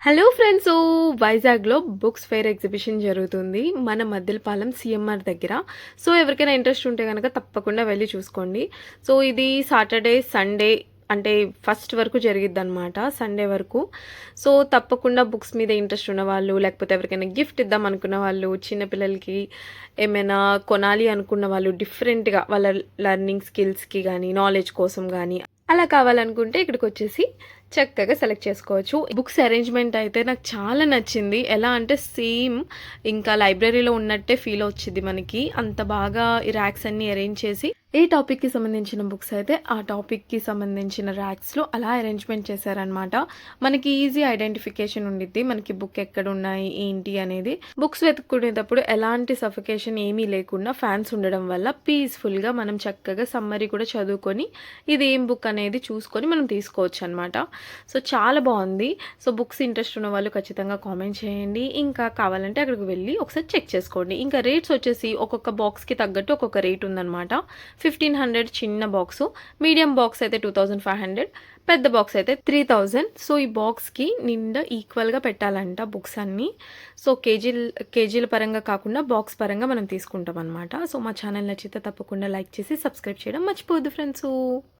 Hello friends! వైజాగ్‌లో books fair exhibition జరుగుతుంది. మన మద్దిలపాలెం సీఎంఆర్ దగ్గర. సో, ఎవరికైనా ఇంట్రెస్ట్ ఉంటే గనక తప్పకుండా వెళ్లి చూసుకోండి. సో, ఇది సాటర్‌డే, సండే అంటే ఫస్ట్ వరకు జరిగిద్దనమాట. సండే వరకు. సో, తప్పకుండా బుక్స్ మీద ఇంట్రెస్ట్ ఉన్నవాళ్ళు, లేకపోతే ఎవరికైనా గిఫ్ట్ ఇద్దాం అనుకున్న వాళ్ళు, చిన్న పిల్లలకి ఏమైనా కొనాలి అనుకున్న వాళ్ళు డిఫరెంట్‌గా వాళ్ళ లెర్నింగ్ స్కిల్స్‌కి గానీ, నాలెడ్జ్ కోసం గానీ అలా కావాలనుకుంటే ఇక్కడికొచ్చేసి చక్కగా సెలెక్ట్ చేసుకోవచ్చు. బుక్స్ అరేంజ్‌మెంట్ అయితే నాకు చాలా నచ్చింది. ఎలా అంటే సేమ్ ఇంకా లైబ్రరీలో ఉన్నట్టే ఫీల్ వచ్చిద్ది మనకి. అంత బాగా ఈ ర్యాక్స్ అన్నీ అరేంజ్ చేసి ఏ టాపిక్‌కి సంబంధించిన బుక్స్ అయితే ఆ టాపిక్‌కి సంబంధించిన ర్యాక్స్‌లో అలా అరేంజ్‌మెంట్ చేశారనమాట. మనకి ఈజీ ఐడెంటిఫికేషన్ ఉండిద్ది. మనకి బుక్ ఎక్కడున్నాయి, ఏంటి అనేది. బుక్స్ వెతుక్కునేటప్పుడు ఎలాంటి సఫికేషన్ ఏమీ లేకుండా ఫ్యాన్స్ ఉండడం వల్ల పీస్‌ఫుల్‌గా మనం చక్కగా సమ్మరీ కూడా చదువుకొని ఇది ఏం బుక్ అనేది చూసుకొని మనం తీసుకోవచ్చనమాట. సో, చాలా బావుంది. సో, బుక్స్ ఇంట్రెస్ట్ ఉన్న వాళ్ళు ఖచ్చితంగా కామెంట్ చేయండి. ఇంకా కావాలంటే అక్కడికి వెళ్ళి ఒకసారి చెక్ చేసుకోండి. ఇంకా రేట్స్ వచ్చేసి ఒక్కొక్క బాక్స్‌కి తగ్గట్టు ఒక్కొక్క రేట్ ఉందనమాట. 1500 చిన్న బాక్సు, మీడియం బాక్స్ అయితే 2500, పెద్ద బాక్స్ అయితే 3000. సో, ఈ బాక్స్‌కి నిండా ఈక్వల్‌గా పెట్టాలంట బుక్స్ అన్నీ. సో, కేజీల పరంగా కాకుండా బాక్స్ పరంగా మనం తీసుకుంటామనమాట. సో, మా ఛానల్ నచ్చితే తప్పకుండా లైక్ చేసి సబ్స్క్రైబ్ చేయడం మర్చిపోవద్దు ఫ్రెండ్సు.